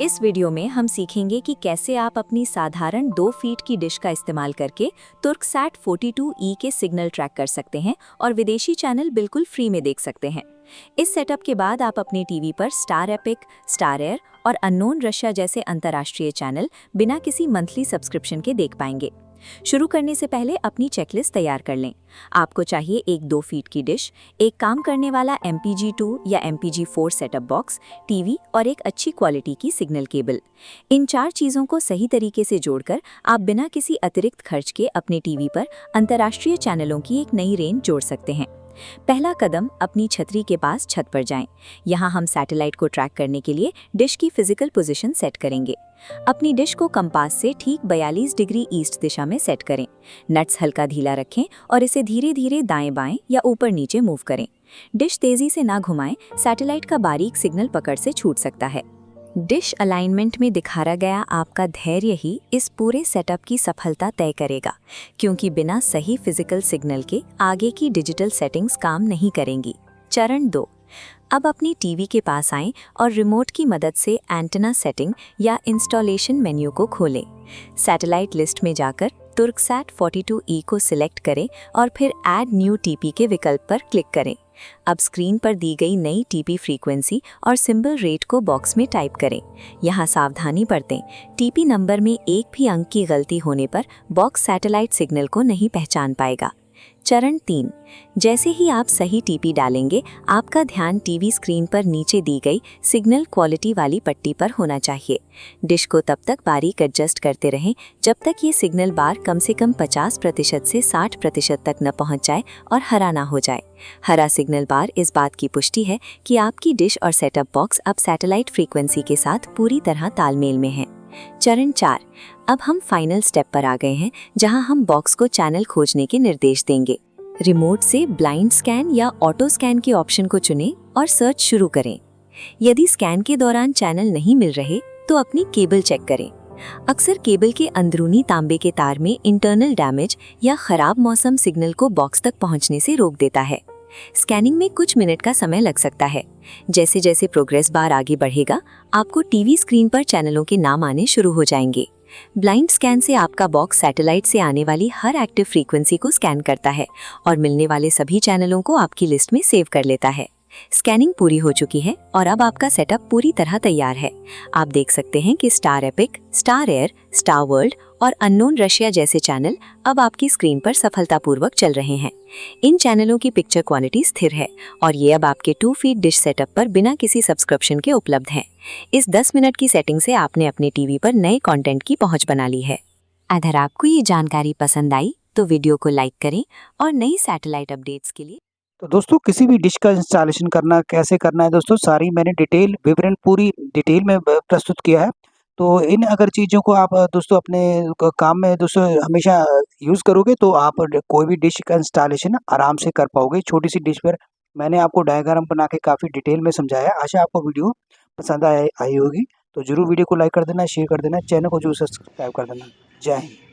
इस वीडियो में हम सीखेंगे कि कैसे आप अपनी साधारण 2 फीट की डिश का इस्तेमाल करके तुर्कसैट 42E के सिग्नल ट्रैक कर सकते हैं और विदेशी चैनल बिल्कुल फ्री में देख सकते हैं। इस सेटअप के बाद आप अपनी टीवी पर स्टार एपिक, स्टार एयर और अननोन रशिया जैसे अंतर्राष्ट्रीय चैनल बिना किसी मंथली सब्सक्रिप्शन के देख पाएंगे। शुरू करने से पहले अपनी चेकलिस्ट तैयार कर लें। आपको चाहिए एक 2 फीट की डिश, एक काम करने वाला MPG-2 या MPG-4 सेटअप बॉक्स, टीवी और एक अच्छी क्वालिटी की सिग्नल केबल। इन 4 चीज़ों को सही तरीके से जोड़कर आप बिना किसी अतिरिक्त खर्च के अपने टीवी पर अंतर्राष्ट्रीय चैनलों की एक नई रेंज जोड़ सकते हैं। पहला कदम, अपनी छतरी के पास छत पर जाएं। यहाँ हम सैटेलाइट को ट्रैक करने के लिए डिश की फिजिकल पोजीशन सेट करेंगे। अपनी डिश को कंपास से ठीक 42 डिग्री ईस्ट दिशा में सेट करें। नट्स हल्का ढीला रखें और इसे धीरे धीरे दाएं बाएं या ऊपर नीचे मूव करें। डिश तेजी से ना घुमाएं, सैटेलाइट का बारीक सिग्नल पकड़ से छूट सकता है। डिश अलाइनमेंट में दिखाया गया आपका धैर्य ही इस पूरे सेटअप की सफलता तय करेगा, क्योंकि बिना सही फिजिकल सिग्नल के आगे की डिजिटल सेटिंग्स काम नहीं करेंगी। चरण 2, अब अपनी टीवी के पास आएं और रिमोट की मदद से एंटेना सेटिंग या इंस्टॉलेशन मेन्यू को खोलें। सैटेलाइट लिस्ट में जाकर तुर्कसैट 42E को सिलेक्ट करें और फिर ऐड न्यू टीपी के विकल्प पर क्लिक करें। अब स्क्रीन पर दी गई नई टीपी फ्रीक्वेंसी और सिंबल रेट को बॉक्स में टाइप करें। यहाँ सावधानी बरतें, टीपी नंबर में एक भी अंक की गलती होने पर बॉक्स सैटेलाइट सिग्नल को नहीं पहचान पाएगा। चरण 3, जैसे ही आप सही टीपी डालेंगे, आपका ध्यान टीवी स्क्रीन पर नीचे दी गई सिग्नल क्वालिटी वाली पट्टी पर होना चाहिए। डिश को तब तक बारीक एडजस्ट करते रहें जब तक ये सिग्नल बार कम से कम 50% से 60% तक न पहुंच जाए और हरा ना हो जाए। हरा सिग्नल बार इस बात की पुष्टि है कि आपकी डिश और सेटअप बॉक्स अब सैटेलाइट फ्रीक्वेंसी के साथ पूरी तरह तालमेल में है। चरण 4, अब हम फाइनल स्टेप पर आ गए हैं, जहां हम बॉक्स को चैनल खोजने के निर्देश देंगे। रिमोट से ब्लाइंड स्कैन या ऑटो स्कैन के ऑप्शन को चुनें और सर्च शुरू करें। यदि स्कैन के दौरान चैनल नहीं मिल रहे तो अपनी केबल चेक करें। अक्सर केबल के अंदरूनी तांबे के तार में इंटरनल डैमेज या खराब मौसम सिग्नल को बॉक्स तक पहुंचने से रोक देता है। स्कैनिंग में कुछ मिनट का समय लग सकता है। जैसे जैसे प्रोग्रेस बार आगे बढ़ेगा, आपको टीवी स्क्रीन पर चैनलों के नाम आने शुरू हो जाएंगे। ब्लाइंड स्कैन से आपका बॉक्स सैटेलाइट से आने वाली हर एक्टिव फ्रीक्वेंसी को स्कैन करता है और मिलने वाले सभी चैनलों को आपकी लिस्ट में सेव कर लेता है। स्कैनिंग पूरी हो चुकी है और अब आपका सेटअप पूरी तरह तैयार है। आप देख सकते हैं कि star epic, star air, star world और अननोन रशिया जैसे चैनल अब आपकी स्क्रीन पर सफलतापूर्वक चल रहे हैं। इन चैनलों की पिक्चर क्वालिटी स्थिर है और ये अब आपके 2 फीट डिश सेटअप पर बिना किसी सब्सक्रिप्शन के उपलब्ध हैं। इस 10 मिनट की सेटिंग से आपने अपने टीवी पर नए कंटेंट की पहुंच बना ली है। अगर आपको ये जानकारी पसंद आई तो वीडियो को लाइक करें और नई सैटेलाइट अपडेट्स के लिए। तो दोस्तों, किसी भी डिश का इंस्टॉलेशन करना कैसे करना है दोस्तों, सारी मैंने डिटेल विवरण पूरी डिटेल में प्रस्तुत किया है। तो इन अगर चीज़ों को आप दोस्तों अपने काम में दोस्तों हमेशा यूज़ करोगे तो आप कोई भी डिश का इंस्टॉलेशन आराम से कर पाओगे। छोटी सी डिश पर मैंने आपको डायग्राम बना के काफ़ी डिटेल में समझाया। आशा आपको वीडियो पसंद आई होगी। तो जरूर वीडियो को लाइक कर देना, शेयर कर देना, चैनल को जरूर सब्सक्राइब कर देना। जय हिंद।